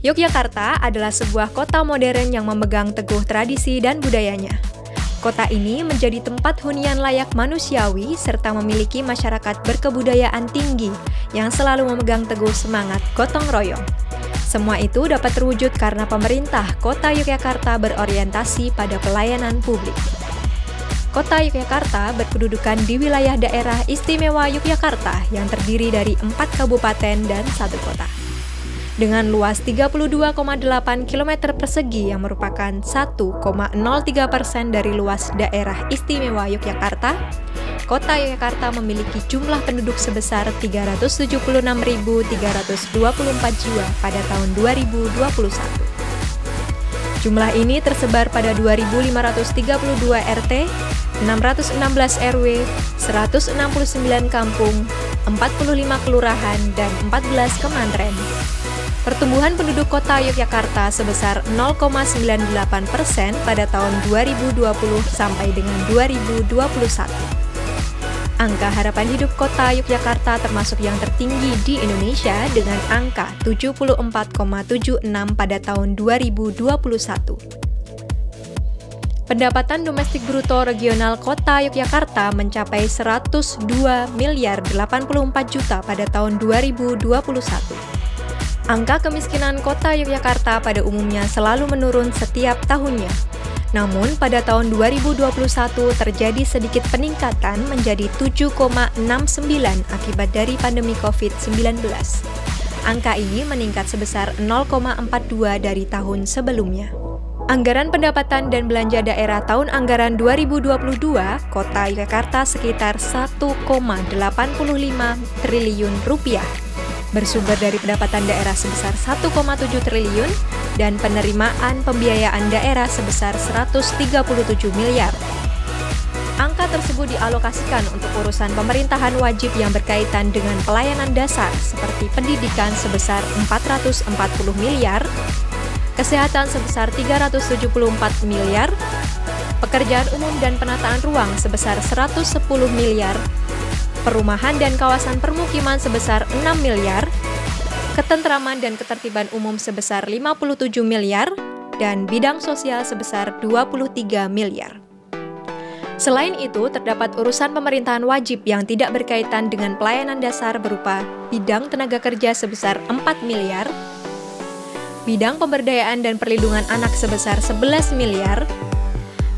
Yogyakarta adalah sebuah kota modern yang memegang teguh tradisi dan budayanya. Kota ini menjadi tempat hunian layak manusiawi serta memiliki masyarakat berkebudayaan tinggi yang selalu memegang teguh semangat gotong royong. Semua itu dapat terwujud karena pemerintah Kota Yogyakarta berorientasi pada pelayanan publik. Kota Yogyakarta berkedudukan di wilayah daerah istimewa Yogyakarta yang terdiri dari 4 kabupaten dan 1 kota. Dengan luas 32,8 km persegi yang merupakan 1,03% dari luas daerah istimewa Yogyakarta, Kota Yogyakarta memiliki jumlah penduduk sebesar 376.324 jiwa pada tahun 2021. Jumlah ini tersebar pada 2.532 RT, 616 RW, 169 kampung, 45 kelurahan, dan 14 kemanten. Pertumbuhan penduduk kota Yogyakarta sebesar 0,98% pada tahun 2020 sampai dengan 2021. Angka harapan hidup kota Yogyakarta termasuk yang tertinggi di Indonesia dengan angka 74,76 pada tahun 2021. Pendapatan domestik bruto regional kota Yogyakarta mencapai 102 miliar 84 juta pada tahun 2021. Angka kemiskinan kota Yogyakarta pada umumnya selalu menurun setiap tahunnya. Namun, pada tahun 2021 terjadi sedikit peningkatan menjadi 7,69 akibat dari pandemi COVID-19. Angka ini meningkat sebesar 0,42 dari tahun sebelumnya. Anggaran pendapatan dan belanja daerah tahun anggaran 2022, Kota Yogyakarta sekitar 1,85 triliun rupiah. Bersumber dari pendapatan daerah sebesar 1,7 triliun dan penerimaan pembiayaan daerah sebesar 137 miliar. Angka tersebut dialokasikan untuk urusan pemerintahan wajib yang berkaitan dengan pelayanan dasar seperti pendidikan sebesar 440 miliar, kesehatan sebesar 374 miliar, pekerjaan umum dan penataan ruang sebesar 110 miliar, perumahan dan kawasan permukiman sebesar 6 miliar, ketentraman dan ketertiban umum sebesar 57 miliar, dan bidang sosial sebesar 23 miliar. Selain itu, terdapat urusan pemerintahan wajib yang tidak berkaitan dengan pelayanan dasar berupa bidang tenaga kerja sebesar 4 miliar, bidang pemberdayaan dan perlindungan anak sebesar 11 miliar,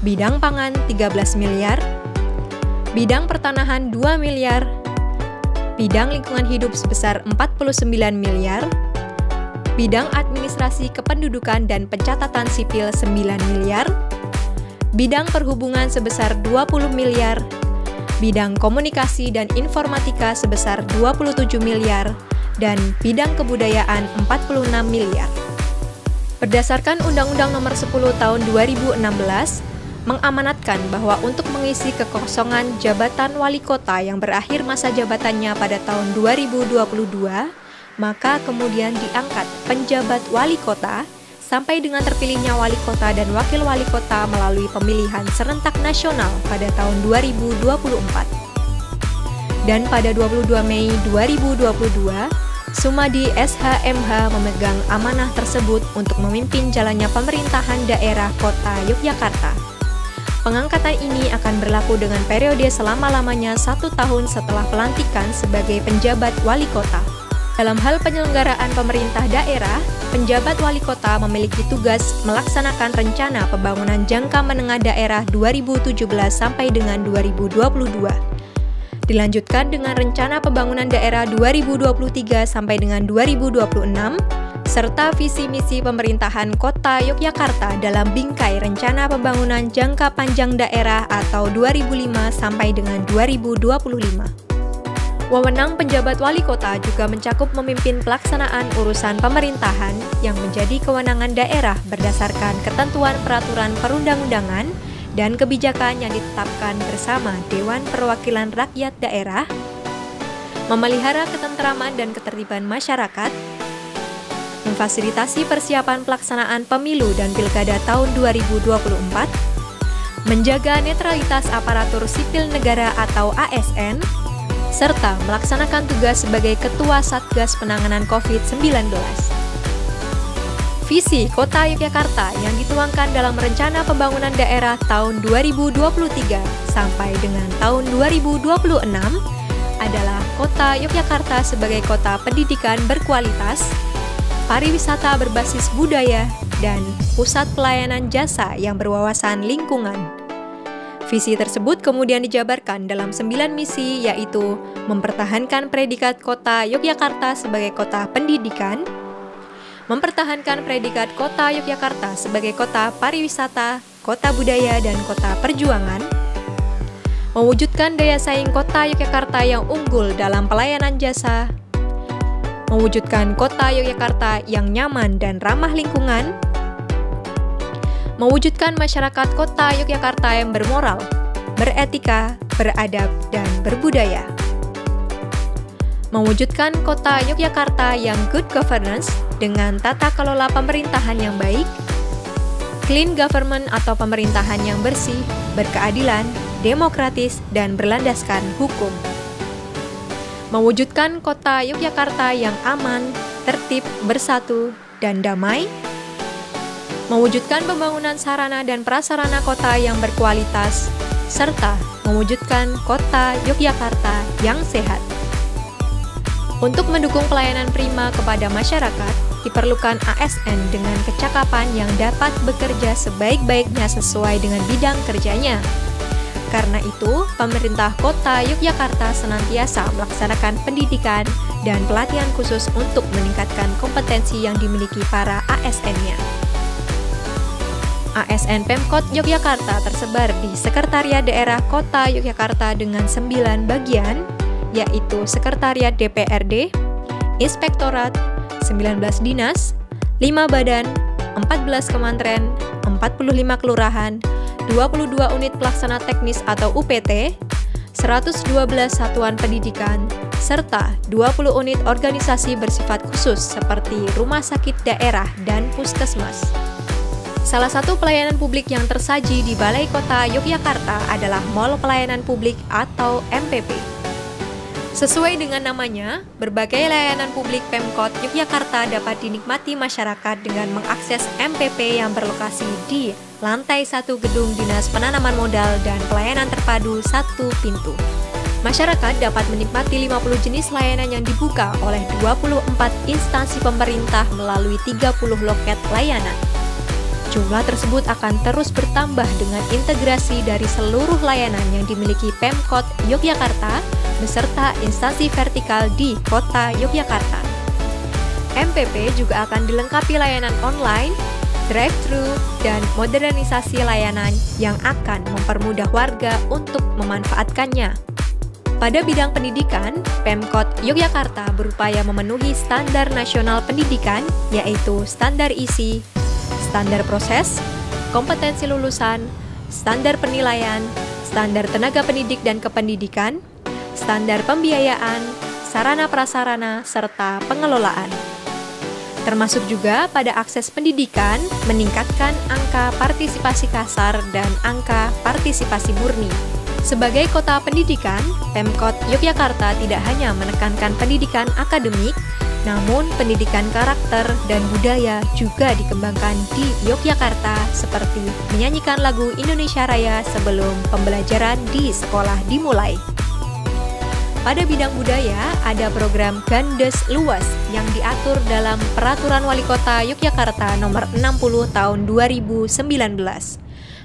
bidang pangan 13 miliar, bidang pertanahan 2 miliar, bidang lingkungan hidup sebesar 49 miliar, bidang administrasi kependudukan dan pencatatan sipil 9 miliar, bidang perhubungan sebesar 20 miliar, bidang komunikasi dan informatika sebesar 27 miliar, dan bidang kebudayaan 46 miliar. Berdasarkan Undang-Undang Nomor 10 Tahun 2016, mengamanatkan bahwa untuk mengisi kekosongan jabatan wali kota yang berakhir masa jabatannya pada tahun 2022, maka kemudian diangkat penjabat wali kota sampai dengan terpilihnya wali kota dan wakil wali kota melalui pemilihan serentak nasional pada tahun 2024. Dan pada 22 Mei 2022, Sumadi SHMH memegang amanah tersebut untuk memimpin jalannya pemerintahan daerah kota Yogyakarta. Pengangkatan ini akan berlaku dengan periode selama-lamanya 1 tahun setelah pelantikan sebagai penjabat wali kota. Dalam hal penyelenggaraan pemerintah daerah, penjabat wali kota memiliki tugas melaksanakan rencana pembangunan jangka menengah daerah 2017 sampai dengan 2022. Dilanjutkan dengan rencana pembangunan daerah 2023 sampai dengan 2026, serta visi misi pemerintahan Kota Yogyakarta dalam bingkai Rencana Pembangunan Jangka Panjang Daerah atau 2005 sampai dengan 2025. Wewenang penjabat wali kota juga mencakup memimpin pelaksanaan urusan pemerintahan yang menjadi kewenangan daerah berdasarkan ketentuan peraturan perundang-undangan dan kebijakan yang ditetapkan bersama Dewan Perwakilan Rakyat Daerah, memelihara ketentraman dan ketertiban masyarakat, memfasilitasi persiapan pelaksanaan pemilu dan pilkada tahun 2024, menjaga netralitas aparatur sipil negara atau ASN, serta melaksanakan tugas sebagai Ketua Satgas Penanganan COVID-19. Visi Kota Yogyakarta yang dituangkan dalam Rencana Pembangunan Daerah tahun 2023 sampai dengan tahun 2026 adalah Kota Yogyakarta sebagai kota pendidikan berkualitas, pariwisata berbasis budaya, dan pusat pelayanan jasa yang berwawasan lingkungan. Visi tersebut kemudian dijabarkan dalam 9 misi, yaitu mempertahankan predikat Kota Yogyakarta sebagai kota pendidikan, mempertahankan predikat Kota Yogyakarta sebagai kota pariwisata, kota budaya, dan kota perjuangan, mewujudkan daya saing Kota Yogyakarta yang unggul dalam pelayanan jasa, mewujudkan Kota Yogyakarta yang nyaman dan ramah lingkungan, mewujudkan masyarakat Kota Yogyakarta yang bermoral, beretika, beradab, dan berbudaya, mewujudkan Kota Yogyakarta yang good governance dengan tata kelola pemerintahan yang baik, clean government atau pemerintahan yang bersih, berkeadilan, demokratis, dan berlandaskan hukum. Mewujudkan Kota Yogyakarta yang aman, tertib, bersatu, dan damai. Mewujudkan pembangunan sarana dan prasarana kota yang berkualitas, serta mewujudkan Kota Yogyakarta yang sehat. Untuk mendukung pelayanan prima kepada masyarakat, diperlukan ASN dengan kecakapan yang dapat bekerja sebaik-baiknya sesuai dengan bidang kerjanya. Karena itu, pemerintah Kota Yogyakarta senantiasa melaksanakan pendidikan dan pelatihan khusus untuk meningkatkan kompetensi yang dimiliki para ASN-nya. ASN Pemkot Yogyakarta tersebar di Sekretariat Daerah Kota Yogyakarta dengan 9 bagian, yaitu Sekretariat DPRD, Inspektorat, 19 dinas, 5 badan, 14 kementerian, 45 kelurahan, 22 unit pelaksana teknis atau UPT, 112 satuan pendidikan, serta 20 unit organisasi bersifat khusus seperti rumah sakit daerah dan puskesmas. Salah satu pelayanan publik yang tersaji di Balai Kota Yogyakarta adalah Mall Pelayanan Publik atau MPP. Sesuai dengan namanya, berbagai layanan publik Pemkot Yogyakarta dapat dinikmati masyarakat dengan mengakses MPP yang berlokasi di lantai 1 Gedung Dinas Penanaman Modal dan Pelayanan Terpadu 1 Pintu. Masyarakat dapat menikmati 50 jenis layanan yang dibuka oleh 24 instansi pemerintah melalui 30 loket layanan. Jumlah tersebut akan terus bertambah dengan integrasi dari seluruh layanan yang dimiliki Pemkot Yogyakarta beserta instansi vertikal di Kota Yogyakarta. MPP juga akan dilengkapi layanan online, drive-thru, dan modernisasi layanan yang akan mempermudah warga untuk memanfaatkannya. Pada bidang pendidikan, Pemkot Yogyakarta berupaya memenuhi standar nasional pendidikan, yaitu standar isi, standar proses, kompetensi lulusan, standar penilaian, standar tenaga pendidik dan kependidikan, standar pembiayaan, sarana prasarana, serta pengelolaan. Termasuk juga pada akses pendidikan, meningkatkan angka partisipasi kasar dan angka partisipasi murni. Sebagai kota pendidikan, Pemkot Yogyakarta tidak hanya menekankan pendidikan akademik, namun pendidikan karakter dan budaya juga dikembangkan di Yogyakarta seperti menyanyikan lagu Indonesia Raya sebelum pembelajaran di sekolah dimulai. Pada bidang budaya, ada program Gandes Luas yang diatur dalam Peraturan Wali Kota Yogyakarta Nomor 60 Tahun 2019.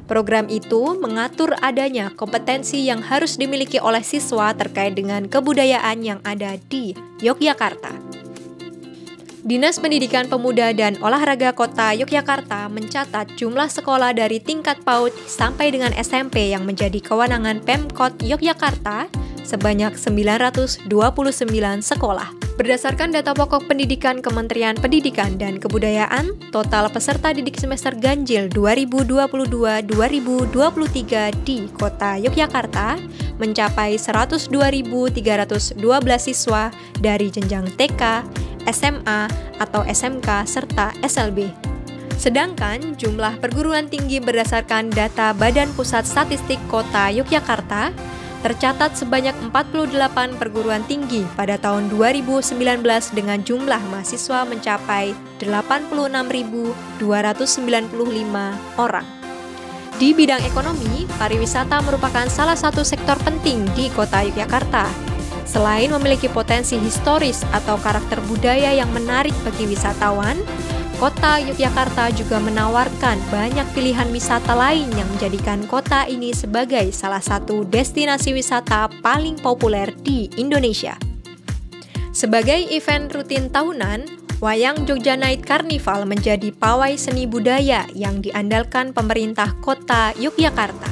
Program itu mengatur adanya kompetensi yang harus dimiliki oleh siswa terkait dengan kebudayaan yang ada di Yogyakarta. Dinas Pendidikan Pemuda dan Olahraga Kota Yogyakarta mencatat jumlah sekolah dari tingkat PAUD sampai dengan SMP yang menjadi kewenangan Pemkot Yogyakarta sebanyak 929 sekolah. Berdasarkan data pokok pendidikan Kementerian Pendidikan dan Kebudayaan, total peserta didik semester ganjil 2022-2023 di Kota Yogyakarta mencapai 102.312 siswa dari jenjang TK, SMA, atau SMK, serta SLB. Sedangkan jumlah perguruan tinggi berdasarkan data Badan Pusat Statistik Kota Yogyakarta tercatat sebanyak 48 perguruan tinggi pada tahun 2019 dengan jumlah mahasiswa mencapai 86.295 orang. Di bidang ekonomi, pariwisata merupakan salah satu sektor penting di Kota Yogyakarta. Selain memiliki potensi historis atau karakter budaya yang menarik bagi wisatawan, Kota Yogyakarta juga menawarkan banyak pilihan wisata lain yang menjadikan kota ini sebagai salah satu destinasi wisata paling populer di Indonesia. Sebagai event rutin tahunan, Wayang Jogja Night Carnival menjadi pawai seni budaya yang diandalkan pemerintah Kota Yogyakarta.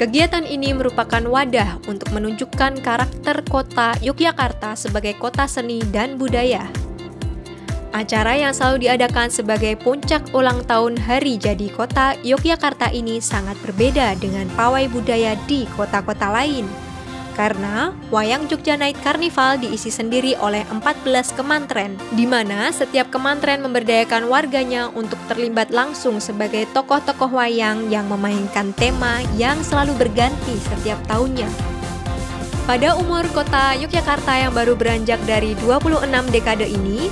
Kegiatan ini merupakan wadah untuk menunjukkan karakter Kota Yogyakarta sebagai kota seni dan budaya. Acara yang selalu diadakan sebagai puncak ulang tahun Hari Jadi Kota Yogyakarta ini sangat berbeda dengan pawai budaya di kota-kota lain. Karena Wayang Jogja Night Carnival diisi sendiri oleh 14 kemantren, di mana setiap kemantren memberdayakan warganya untuk terlibat langsung sebagai tokoh-tokoh wayang yang memainkan tema yang selalu berganti setiap tahunnya. Pada umur Kota Yogyakarta yang baru beranjak dari 26 dekade ini,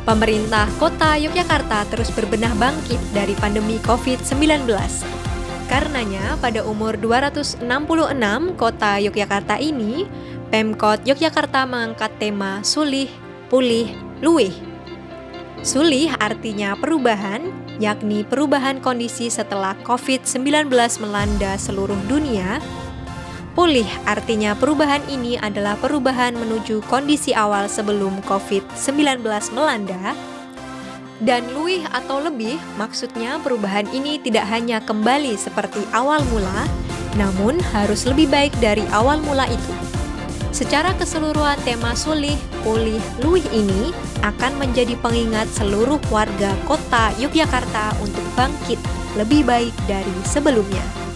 pemerintah Kota Yogyakarta terus berbenah bangkit dari pandemi COVID-19. Karenanya, pada umur 266 Kota Yogyakarta ini, Pemkot Yogyakarta mengangkat tema Sulih, Pulih, Luwih. Sulih artinya perubahan, yakni perubahan kondisi setelah COVID-19 melanda seluruh dunia. Pulih artinya perubahan ini adalah perubahan menuju kondisi awal sebelum COVID-19 melanda. Dan luwih atau lebih, maksudnya perubahan ini tidak hanya kembali seperti awal mula, namun harus lebih baik dari awal mula itu. Secara keseluruhan tema Sulih, Pulih, Luwih ini akan menjadi pengingat seluruh warga Kota Yogyakarta untuk bangkit lebih baik dari sebelumnya.